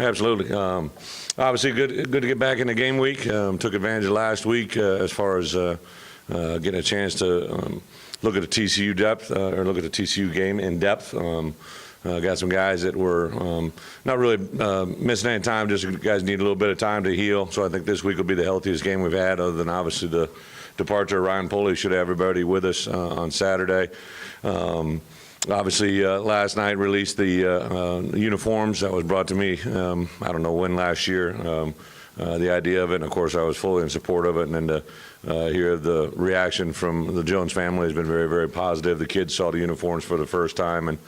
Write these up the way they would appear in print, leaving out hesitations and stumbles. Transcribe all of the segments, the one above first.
Absolutely. Obviously, good to get back in the game week. Took advantage of last week as far as getting a chance to look at the TCU depth or look at the TCU game in depth. Got some guys that were not really missing any time, just guys need a little bit of time to heal. So I think this week will be the healthiest game we've had, other than obviously the departure of Ryan Pulley. Should have everybody with us on Saturday. Obviously, last night released the uniforms that was brought to me, I don't know when last year, the idea of it, and of course I was fully in support of it, and then to hear the reaction from the Jones family has been very, very positive. The kids saw the uniforms for the first time and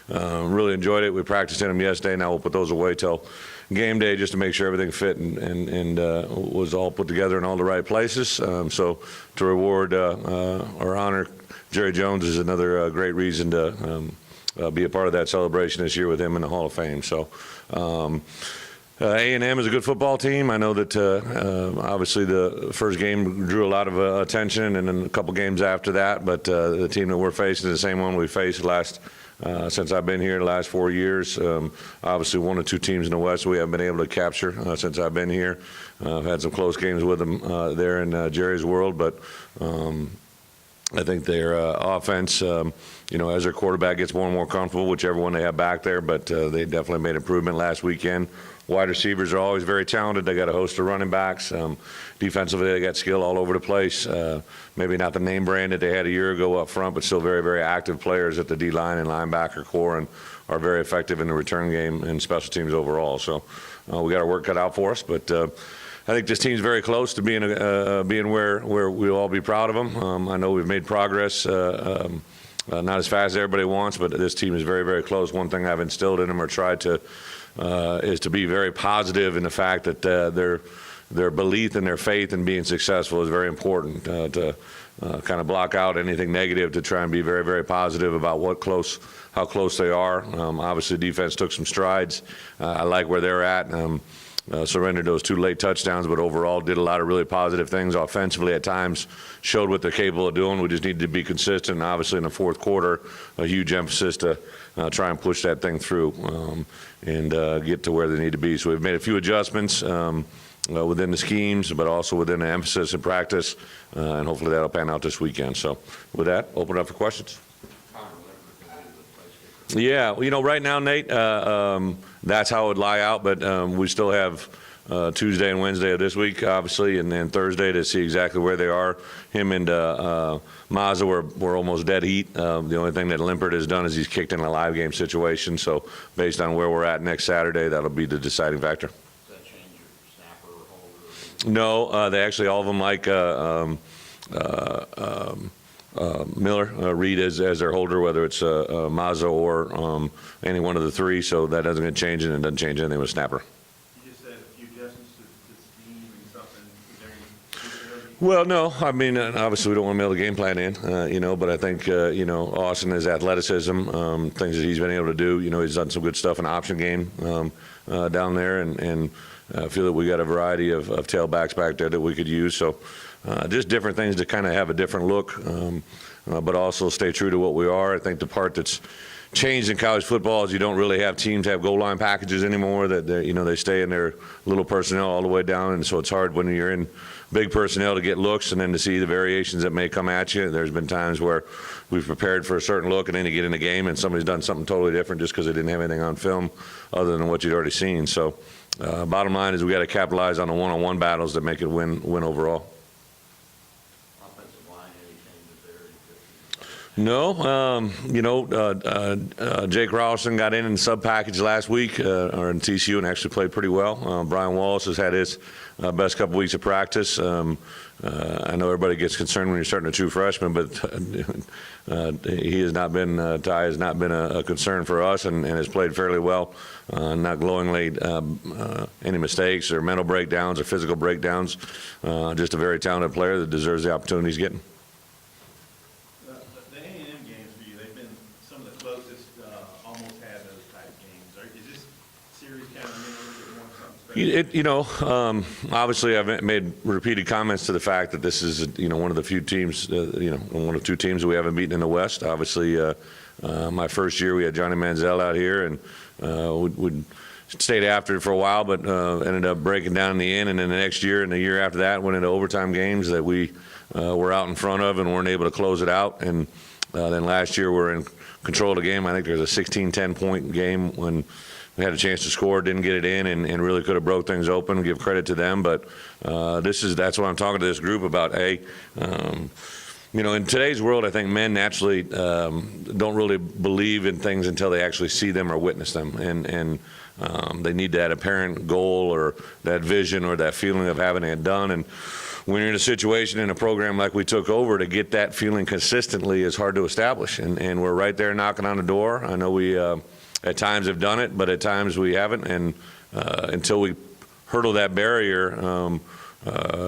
really enjoyed it. We practiced in them yesterday. Now we'll put those away till game day just to make sure everything fit and was all put together in all the right places. So to reward or honor Jerry Jones is another great reason to be a part of that celebration this year with him in the Hall of Fame. So A&M is a good football team. I know that obviously the first game drew a lot of attention, and then a couple games after that, but the team that we're facing is the same one we faced since I've been here the last 4 years. Obviously one or two teams in the West we haven't been able to capture since I've been here. I've had some close games with them there in Jerry's world, but I think their offense, as their quarterback gets more and more comfortable, whichever one they have back there, but they definitely made improvement last weekend. Wide receivers are always very talented. They got a host of running backs. Defensively, they got skill all over the place. Maybe not the name brand that they had a year ago up front, but still very, very active players at the D-line and linebacker core, and are very effective in the return game and special teams overall. So we got our work cut out for us, but I think this team's very close to being where we'll all be proud of them. I know we've made progress, not as fast as everybody wants, but this team is very, very close. One thing I've instilled in them or tried to is to be very positive in the fact that their belief and their faith in being successful is very important. To kind of block out anything negative, to try and be very, very positive about how close they are. Obviously, defense took some strides. I like where they're at. Surrendered those 2 late touchdowns, but overall did a lot of really positive things offensively at times, showed what they're capable of doing. We just need to be consistent. Obviously, in the fourth quarter, a huge emphasis to try and push that thing through and get to where they need to be. So we've made a few adjustments within the schemes, but also within the emphasis in practice, and hopefully that'll pan out this weekend. So with that, open it up for questions. Yeah, right now, Nate, that's how it would lie out, but we still have Tuesday and Wednesday of this week, obviously, and then Thursday to see exactly where they are. Him and Mazza were almost dead heat. The only thing that Limpert has done is he's kicked in a live game situation, so based on where we're at next Saturday, that'll be the deciding factor. Does that change your snapper or holder? No, they actually, all of them like Miller, Reed as their holder, whether it's Mazza or any one of the three, so that doesn't change it, and it doesn't change anything with snapper. You just said a few adjustments to scheme and something during. Well, no, I mean, obviously we don't want to mail the game plan in, but I think, Austin, his athleticism, things that he's been able to do, he's done some good stuff in the option game down there, and I feel that we got a variety of tailbacks back there that we could use. So just different things to kind of have a different look, but also stay true to what we are. I think the part that's changed in college football is you don't really have teams have goal line packages anymore, that they stay in their little personnel all the way down, and so it's hard when you're in big personnel to get looks and then to see the variations that may come at you. There's been times where we've prepared for a certain look and then you get in the game and somebody's done something totally different just because they didn't have anything on film other than what you'd already seen. So bottom line is we got to capitalize on the one-on-one battles that make it win overall. Offensive line, any changes there? No, Jake Rawson got in sub-package last week, or in TCU, and actually played pretty well. Brian Wallace has had his best couple weeks of practice. I know everybody gets concerned when you're starting a true freshman, but he has not been, Ty has not been a concern for us, and has played fairly well. Not glowingly any mistakes or mental breakdowns or physical breakdowns. Just a very talented player that deserves the opportunity he's getting. The A&M games for you, they've been some of the closest, almost had those type games. Is this series kind of a little bit more something special? Obviously I've made repeated comments to the fact that this is, one of the few teams, one of two teams that we haven't beaten in the West. Obviously, my first year we had Johnny Manziel out here, and would stayed after it for a while, but ended up breaking down in the end. And then the next year and the year after that went into overtime games that we were out in front of and weren't able to close it out. And then last year we're in control of the game. I think there's a 16-10 point game when we had a chance to score, didn't get it in, and really could have broke things open. Give credit to them, but that's what I'm talking to this group about. Hey, in today's world, I think men naturally don't really believe in things until they actually see them or witness them, and they need that apparent goal or that vision or that feeling of having it done. And when you're in a situation in a program like we took over, to get that feeling consistently is hard to establish, and we're right there knocking on the door. I know we at times have done it, but at times we haven't, and until we hurdle that barrier,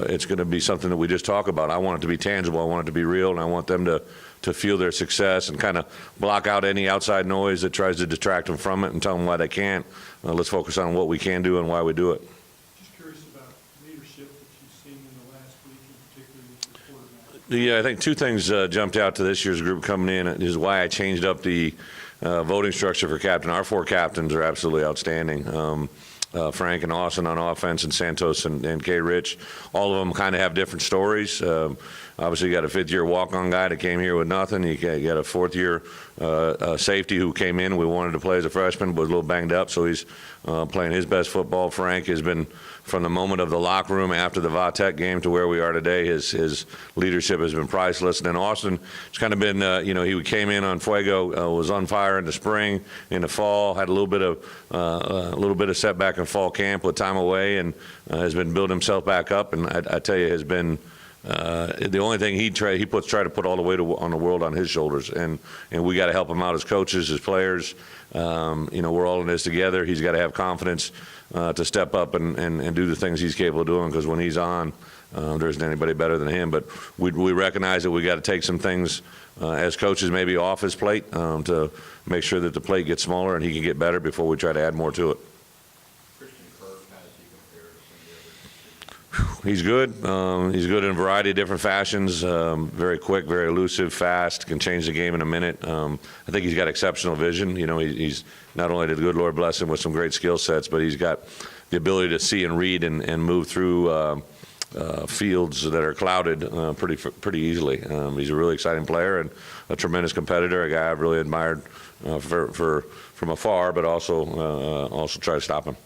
it's going to be something that we just talk about. I want it to be tangible, I want it to be real, and I want them to feel their success and kind of block out any outside noise that tries to detract them from it and tell them why they can't. Let's focus on what we can do and why we do it. Just curious about leadership that you've seen in the last week, and particularly with your quarterback. Yeah, I think two things jumped out to this year's group coming in is why I changed up the voting structure for captain. Our 4 captains are absolutely outstanding. Frank and Austin on offense, and Santos and K. Rich. All of them kind of have different stories. Obviously, you got a 5th-year walk-on guy that came here with nothing. You got a 4th-year safety who came in. We wanted to play as a freshman, but was a little banged up, so he's playing his best football. Frank has been, from the moment of the locker room after the Vatech game to where we are today, his leadership has been priceless. And then Austin, it's kind of been, he came in on Fuego, was on fire in the spring, in the fall, had a little bit of setback in fall camp with time away, and has been building himself back up. And I tell you, has been the only thing he try to put all the weight on the world on his shoulders, and we got to help him out as coaches, as players. We're all in this together. He's got to have confidence to step up and do the things he's capable of doing, because when he's on, there isn't anybody better than him. But we recognize that we got to take some things as coaches maybe off his plate to make sure that the plate gets smaller and he can get better before we try to add more to it. He's good. He's good in a variety of different fashions. Very quick, very elusive, fast, can change the game in a minute. I think he's got exceptional vision. He's not only did the good Lord bless him with some great skill sets, but he's got the ability to see and read and move through fields that are clouded pretty easily. He's a really exciting player and a tremendous competitor, a guy I've really admired from afar, but also try to stop him.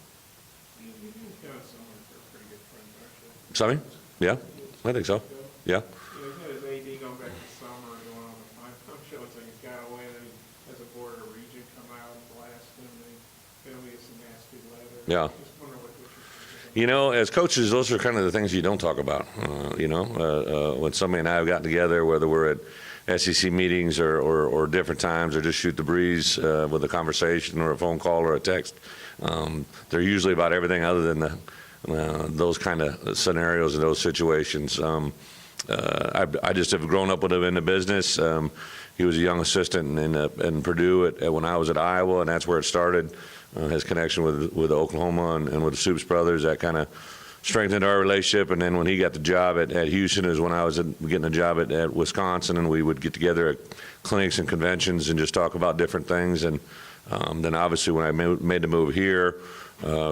Sorry? Yeah, I think so. Yeah. He's had his AD going back to summer and going on the five-time show. It's like he's got away, and then he has a board of region come out and blast him, and penalty is some nasty leather. Yeah. Just wonder what you're thinking. As coaches, those are kind of the things you don't talk about. When somebody and I have gotten together, whether we're at SEC meetings or different times, or just shoot the breeze with a conversation or a phone call or a text, they're usually about everything other than those kind of scenarios and those situations. I just have grown up with him in the business. He was a young assistant in Purdue when I was at Iowa, and that's where it started. His connection with Oklahoma and with the Supes brothers, that kind of strengthened our relationship. And then when he got the job at Houston is when I was getting a job at Wisconsin, and we would get together at clinics and conventions and just talk about different things. And then obviously when I made the move here,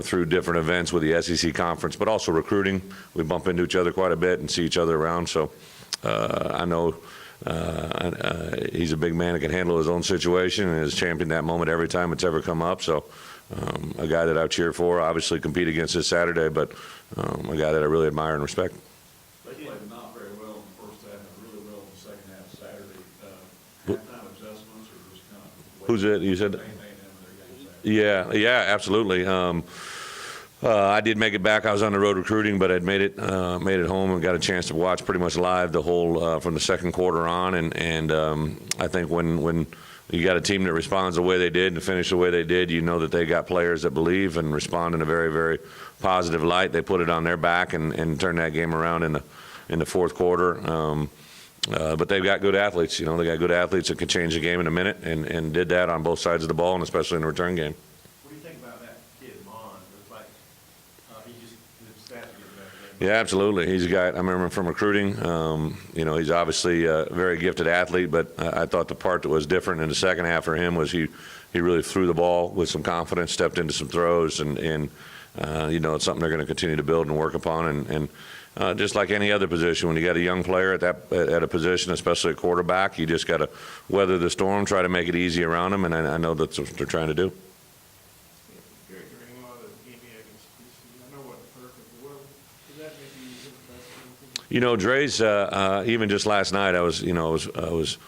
through different events with the SEC conference, but also recruiting, we bump into each other quite a bit and see each other around. So I know he's a big man that can handle his own situation and has championed that moment every time it's ever come up. So a guy that I cheer for, obviously compete against this Saturday, but a guy that I really admire and respect. They played not very well in the first half and really well in the second half of Saturday. Halftime adjustments or just kind of. Who's it? You said? Yeah, absolutely. I did make it back. I was on the road recruiting, but I'd made it home and got a chance to watch pretty much live the whole from the second quarter on. And I think when you got a team that responds the way they did and finish the way they did, you know that they got players that believe and respond in a very, very positive light. They put it on their back and turned that game around in the fourth quarter. But they've got good athletes. They got good athletes that can change the game in a minute, and did that on both sides of the ball, and especially in the return game. What do you think about that kid, Mon? It's like his stats are getting better. Yeah, absolutely. He's a guy, I remember him from recruiting. He's obviously a very gifted athlete, but I thought the part that was different in the second half for him was he he really threw the ball with some confidence, stepped into some throws, and it's something they're going to continue to build and work upon. And just like any other position, when you got a young player at a position, especially a quarterback, you just got to weather the storm, try to make it easy around them, and I know that's what they're trying to do. During a lot of the game against TCU, I know it wasn't perfect, but what, does that make you impressed? Dre's even just last night, I was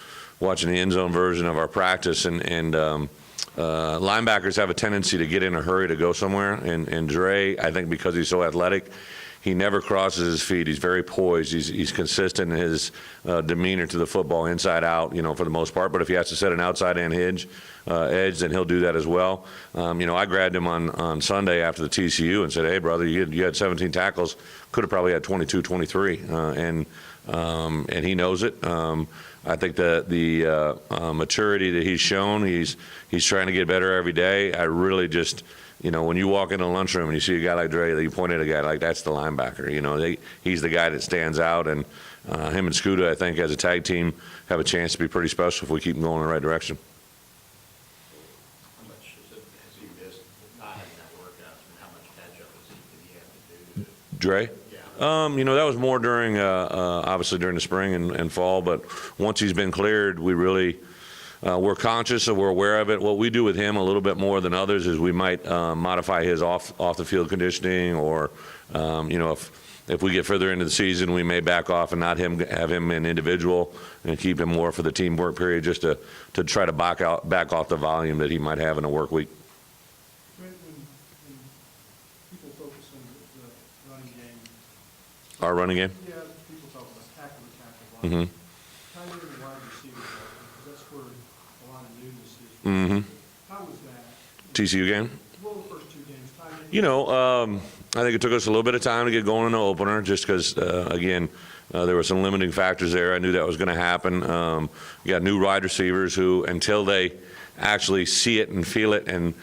watching the end zone version of our practice, and linebackers have a tendency to get in a hurry to go somewhere, and Dre, I think because he's so athletic, he never crosses his feet. He's very poised. He's consistent in his demeanor to the football, inside out, for the most part. But if he has to set an outside in edge, then he'll do that as well. I grabbed him on Sunday after the TCU and said, "Hey, brother, you had 17 tackles. Could have probably had 22, 23." And he knows it. I think the maturity that he's shown, he's trying to get better every day. I really just, when you walk into the lunchroom and you see a guy like Dre, you point at a guy like that's the linebacker. He's the guy that stands out, and him and Scooter, I think, as a tag team, have a chance to be pretty special if we keep them going in the right direction. How much has he missed not having that workout, and how much catch-up did he have to do? Dre? That was more during, obviously during the spring and fall, but once he's been cleared, we really, we're conscious and we're aware of it. What we do with him a little bit more than others is we might modify his off the field conditioning, or, if we get further into the season, we may back off and not have him in individual and keep him more for the teamwork period, just to try to back off the volume that he might have in a work week. When people focus on the running game, Our running game? yeah, people talk about tackle to tackle, Mm-hmm. how do the wide receivers are, because that's where a lot of newness is. Mm-hmm. How was that? TCU game? What were the first two games? Tight end? I think it took us a little bit of time to get going in the opener, just because, again, there were some limiting factors there. I knew that was going to happen. You got new wide receivers who, until they actually see it and feel it, and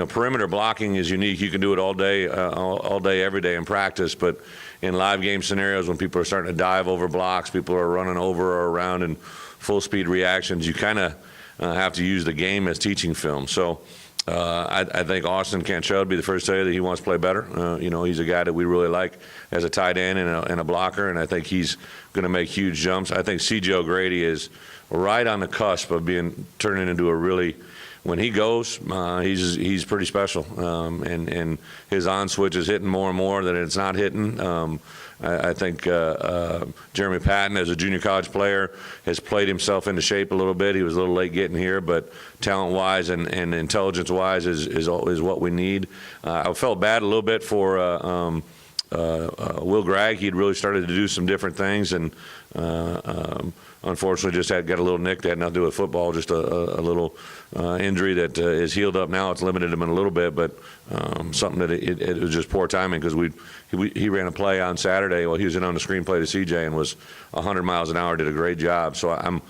perimeter blocking is unique. You can do it all day, every day in practice, but in live game scenarios, when people are starting to dive over blocks, people are running over or around in full speed reactions, you kind of have to use the game as teaching film. So I think Austin Cantrell would be the first to tell you that he wants to play better. He's a guy that we really like as a tight end and a blocker, and I think he's going to make huge jumps. I think C.J. O'Grady is right on the cusp of turning into a really, when he goes, he's pretty special, and his on switch is hitting more and more than it's not hitting. I think Jeremy Patton, as a junior college player, has played himself into shape a little bit. He was a little late getting here, but talent-wise and intelligence-wise is what we need. I felt bad a little bit for Will Gregg. He'd really started to do some different things, and unfortunately just got a little nick that had nothing to do with football, just a little injury that is healed up now. It's limited him in a little bit, but something that it was just poor timing, because he ran a play on Saturday while he was in on the screenplay to CJ and was 100 miles an hour, did a great job. So I'm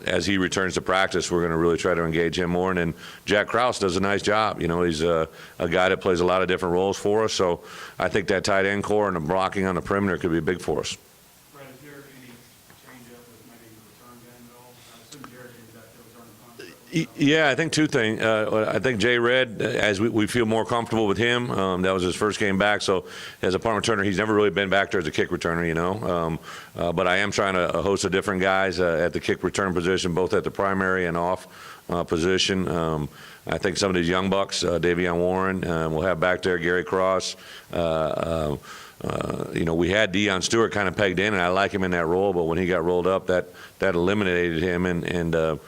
as he returns to practice, we're going to really try to engage him more. And then Jack Krause does a nice job. He's a guy that plays a lot of different roles for us. So I think that tight end core and the blocking on the perimeter could be big for us. Brad, is there any change up with maybe the return game at all? I assume Jared is back there returning contract. Yeah, I think two things. I think Jay Red, as we feel more comfortable with him, that was his first game back. So as a punt returner, he's never really been back there as a kick returner, But I am trying to host a different guys at the kick return position, both at the primary and off position. I think some of these young bucks, Davion Warren, we'll have back there, Gary Cross. We had Deion Stewart kind of pegged in, and I like him in that role, but when he got rolled up, that eliminated him and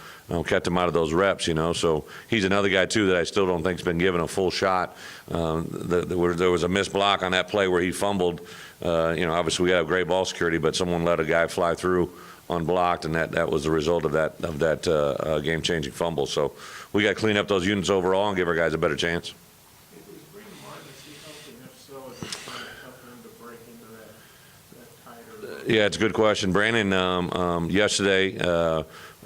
kept him out of those reps, So he's another guy, too, that I still don't think's been given a full shot. There was a missed block on that play where he fumbled. Obviously we have great ball security, but someone let a guy fly through unblocked, and that was the result of that game-changing fumble. So we got to clean up those units overall and give our guys a better chance. Is Brandon Martin, is he healthy? And if so, is it kind of tough for him to break into that tighter? Yeah, it's a good question. Brandon, yesterday,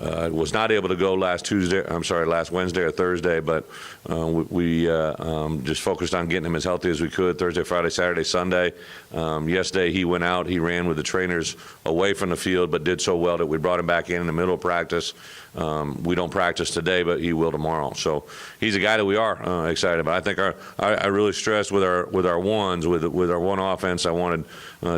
was not able to go last Wednesday or Thursday, but we just focused on getting him as healthy as we could Thursday, Friday, Saturday, Sunday. Yesterday he went out, he ran with the trainers away from the field, but did so well that we brought him back in the middle of practice. We don't practice today, but he will tomorrow. So he's a guy that we are excited about. I think I really stressed with our ones, with our one offense, I wanted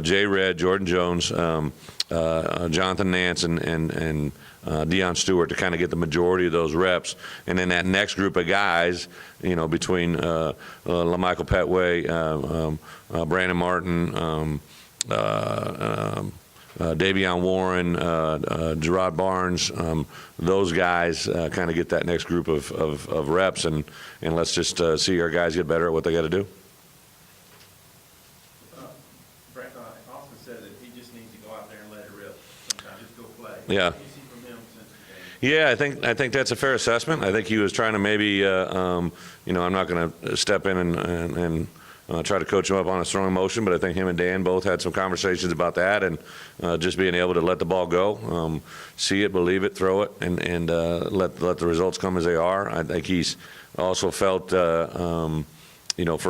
Jay Red, Jordan Jones, Jonathan Nance, and Deion Stewart to kind of get the majority of those reps. And then that next group of guys, between LaMichael Petway, Brandon Martin, Davion Warren, Gerard Barnes, those guys kind of get that next group of reps, and let's just see our guys get better at what they got to do. Brett, Austin said that he just needs to go out there and let it rip. Sometimes just go play. Yeah. What do you see from him since the game? Yeah, I think that's a fair assessment. I think he was trying to maybe, I'm not going to step in and try to coach him up on a throwing motion, but I think him and Dan both had some conversations about that, and just being able to let the ball go, see it, believe it, throw it, and let the results come as they are. I think he's also felt, for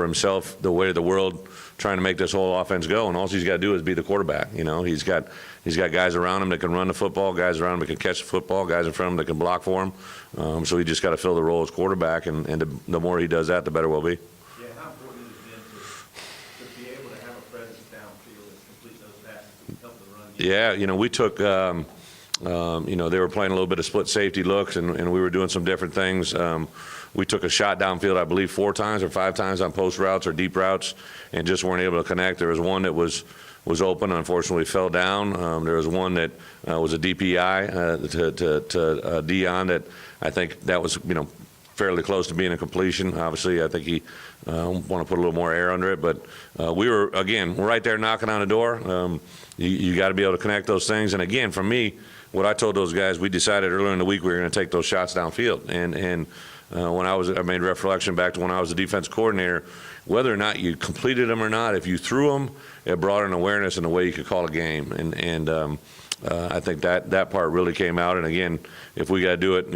himself, the weight of the world trying to make this whole offense go, and all he's got to do is be the quarterback. He's got guys around him that can run the football, guys around him that can catch the football, guys in front of him that can block for him. So he just got to fill the role as quarterback, and the more he does that, the better we'll be. Yeah, how important has it been to be able to have a presence downfield and complete those passes to help the run game? Yeah, we took, they were playing a little bit of split safety looks, and we were doing some different things. We took a shot downfield, I believe, 4 times or 5 times on post routes or deep routes, and just weren't able to connect. There was one that was open, unfortunately fell down. There was one that was a DPI to Dion that I think that was, fairly close to being a completion. Obviously, I think he want to put a little more air under it, but we're right there knocking on the door. You got to be able to connect those things. And again, for me, what I told those guys, we decided earlier in the week we were going to take those shots downfield. And when I made reflection back to when I was the defense coordinator, whether or not you completed them or not, if you threw them, it brought an awareness in the way you could call a game. And I think that part really came out. And again, if we got to do it,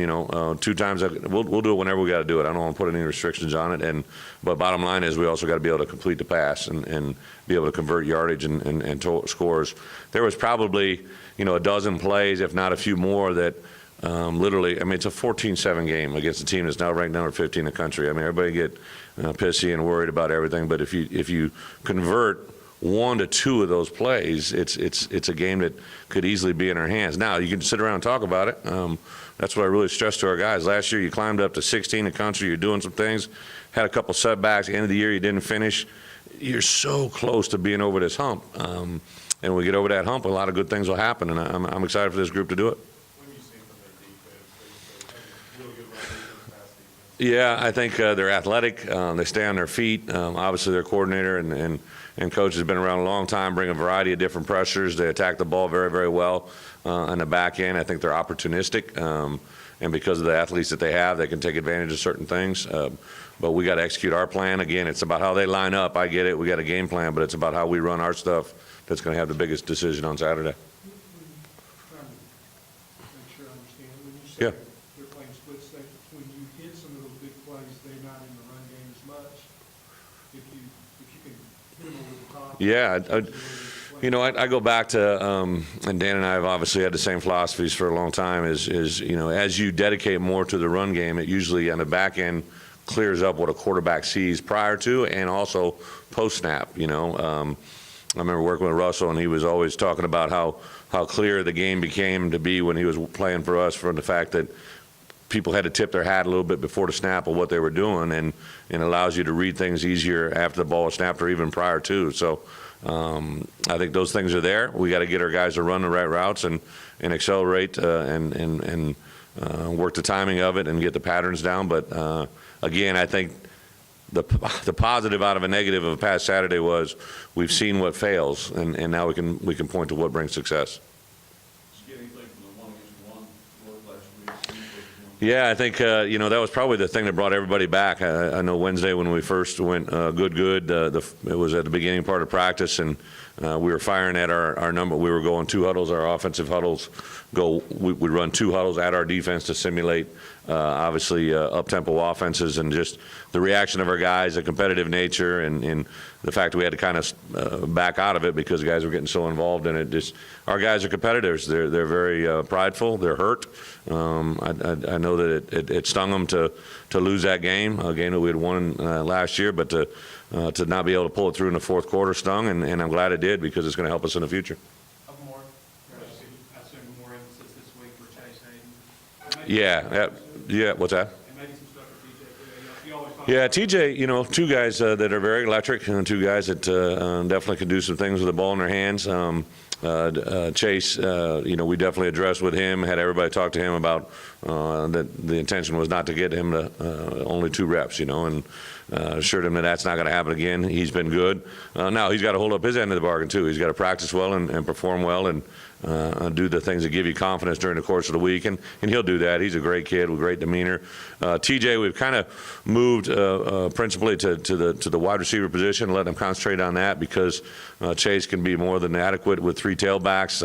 2 times, we'll do it whenever we got to do it. I don't want to put any restrictions on it. But bottom line is we also got to be able to complete the pass and be able to convert yardage and scores. There was probably, a dozen plays, if not a few more, that literally, it's a 14-7 game against a team that's now ranked number 15 in the country. Everybody get pissy and worried about everything, but if you convert 1 to 2 of those plays, it's a game that could easily be in our hands. Now, you can sit around and talk about it. That's what I really stressed to our guys. Last year, you climbed up to 16 in the country. You're doing some things, had a couple setbacks. End of the year, you didn't finish. You're so close to being over this hump. And when we get over that hump, a lot of good things will happen, and I'm excited for this group to do it. When you see from their defense, they really good run defense, pass defense. Yeah, I think they're athletic. They stay on their feet. Obviously, their coordinator and coach has been around a long time, bring a variety of different pressures. They attack the ball very, very well on the back end. I think they're opportunistic, and because of the athletes that they have, they can take advantage of certain things. But we got to execute our plan. Again, it's about how they line up. I get it. We got a game plan, but it's about how we run our stuff that's going to have the biggest decision on Saturday. Trying to make sure I understand, when you Yeah. say they're playing split safety, when you hit some of those big plays, they're not in the run game as much. If you can hit them over the top. Yeah, I go back to, and Dan and I have obviously had the same philosophies for a long time, is as you dedicate more to the run game, it usually on the back end clears up what a quarterback sees prior to and also post-snap, I remember working with Russell, and he was always talking about how clear the game became to be when he was playing for us, from the fact that people had to tip their hat a little bit before the snap of what they were doing, and allows you to read things easier after the ball was snapped or even prior to. So I think those things are there. We got to get our guys to run the right routes and accelerate and work the timing of it and get the patterns down. But again, I think the positive out of a negative of a past Saturday was we've seen what fails, and now we can point to what brings success. Did you get anything from the 1-against-1 work last week? Yeah, I think, that was probably the thing that brought everybody back. I know Wednesday when we first went good, it was at the beginning part of practice, and we were firing at our number. We were going 2 huddles. Our offensive huddles we run 2 huddles at our defense to simulate, obviously, up-tempo offenses, and just the reaction of our guys, the competitive nature, and the fact that we had to kind of back out of it because the guys were getting so involved in it. Just our guys are competitors. They're very prideful. They're hurt. I know that it stung them to lose that game, a game that we had won last year, but to not be able to pull it through in the fourth quarter stung, and I'm glad it did because it's going to help us in the future. Couple more, I assume more emphasis this week for Chase Hayden. Yeah. What's that? And maybe some stuff for TJ. You always talk Yeah, about- TJ, 2 guys that are very electric, and 2 guys that definitely can do some things with the ball in their hands. Chase, we definitely addressed with him, had everybody talk to him about that the intention was not to get him to only 2 reps, and assured him that that's not going to happen again. He's been good. Now he's got to hold up his end of the bargain too. He's got to practice well and perform well and do the things that give you confidence during the course of the week, and he'll do that. He's a great kid with great demeanor. TJ, we've kind of moved principally to the wide receiver position, let him concentrate on that because Chase can be more than adequate with 3 tailbacks.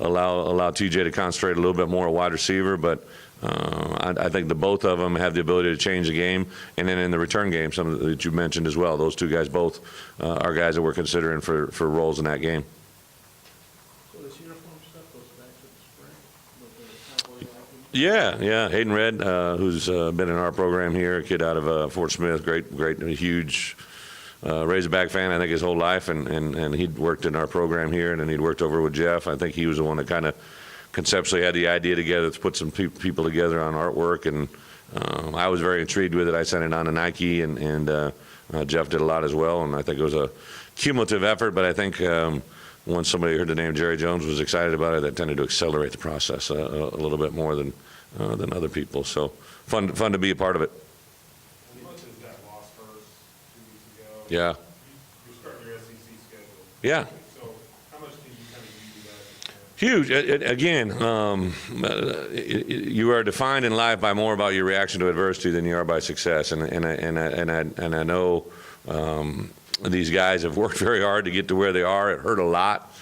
Allow TJ to concentrate a little bit more at wide receiver, but I think the both of them have the ability to change the game. And then in the return game, some that you mentioned as well, those 2 guys both are guys that we're considering for roles in that game. So this uniform stuff goes back to the spring with the Cowboys. Yeah. Hayden Red, who's been in our program here, a kid out of Fort Smith, great, huge Razorback fan, I think, his whole life, and he'd worked in our program here, and then he'd worked over with Jeff. I think he was the one that kind of conceptually had the idea together to put some people together on artwork, and I was very intrigued with it. I sent it on to Nike, and Jeff did a lot as well, and I think it was a cumulative effort, but I think once somebody heard the name Jerry Jones was excited about it, that tended to accelerate the process a little bit more than other people. So fun to be a part of it. As much as that loss hurt 2 weeks ago. Yeah. You're starting your SEC schedule. Yeah. So how much can you kind of use that? Huge. Again, you are defined in life by more about your reaction to adversity than you are by success. And I know these guys have worked very hard to get to where they are. It hurt a lot,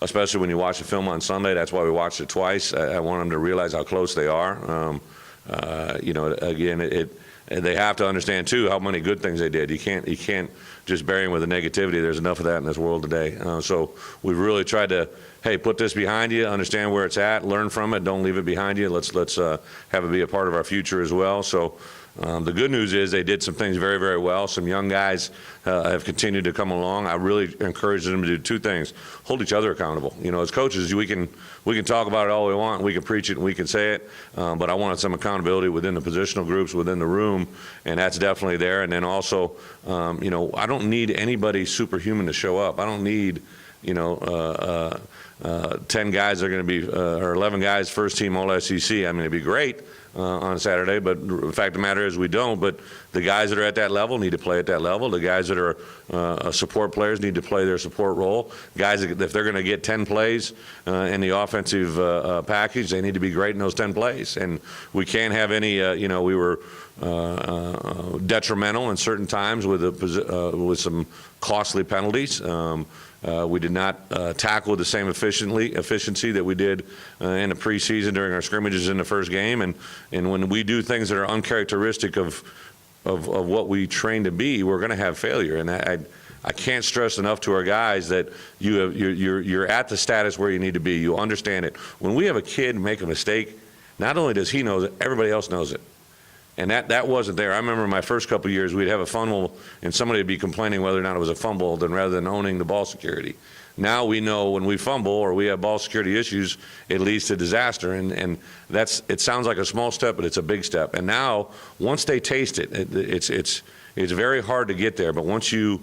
especially when you watch the film on Sunday. That's why we watched it twice. I want them to realize how close they are. Again, they have to understand too how many good things they did. You can't just bury them with the negativity. There's enough of that in this world today. So we've really tried to, hey, put this behind you, understand where it's at, learn from it, don't leave it behind you. Let's have it be a part of our future as well. So the good news is they did some things very, very well. Some young guys have continued to come along. I really encourage them to do 2 things: hold each other accountable. As coaches, we can talk about it all we want, we can preach it, and we can say it, but I wanted some accountability within the positional groups, within the room, and that's definitely there. And then also, I don't need anybody superhuman to show up. I don't need 10 guys are going to be, or 11 guys, first team All-SEC. I mean, it'd be great on Saturday, but the fact of the matter is we don't. But the guys that are at that level need to play at that level. The guys that are support players need to play their support role. Guys, if they're going to get 10 plays in the offensive package, they need to be great in those 10 plays. And we can't have any, we were detrimental in certain times with some costly penalties. We did not tackle with the same efficiency that we did in the preseason during our scrimmages in the first game. And when we do things that are uncharacteristic of what we train to be, we're going to have failure. And I can't stress enough to our guys that you're at the status where you need to be. You understand it. When we have a kid make a mistake, not only does he know it, everybody else knows it. And that wasn't there. I remember my first couple of years, we'd have a fumble, and somebody would be complaining whether or not it was a fumble, rather than owning the ball security. Now we know when we fumble or we have ball security issues, it leads to disaster. And it sounds like a small step, but it's a big step. And now, once they taste it, it's very hard to get there. But once you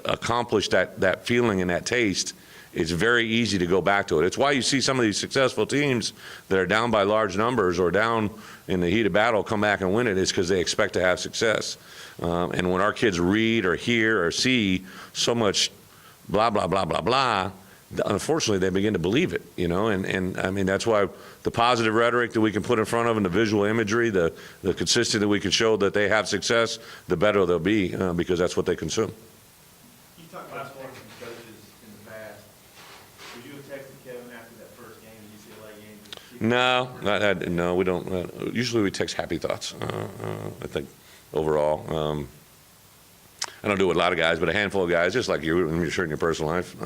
accomplish that feeling and that taste, it's very easy to go back to it. It's why you see some of these successful teams that are down by large numbers or down in the heat of battle come back and win it, is because they expect to have success. And when our kids read or hear or see so much blah, blah, blah, blah, blah, unfortunately, they begin to believe it, you know, and I mean, that's why the positive rhetoric that we can put in front of them, the visual imagery, the consistency that we can show that they have success, the better they'll be, because that's what they consume. You talked about sports and coaches in the past. Would you have texted Kevin after that first game, the UCLA game? No, we don't. Usually we text happy thoughts, I think, overall. I don't do it with a lot of guys, but a handful of guys, just like you, when you're sure in your personal life.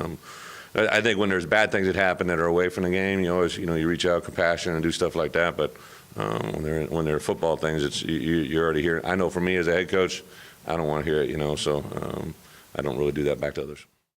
I think when there's bad things that happen that are away from the game, you always, you reach out, compassion, and do stuff like that. But when they're football things, it's you're already here. I know for me as a head coach, I don't want to hear it, so I don't really do that back to others.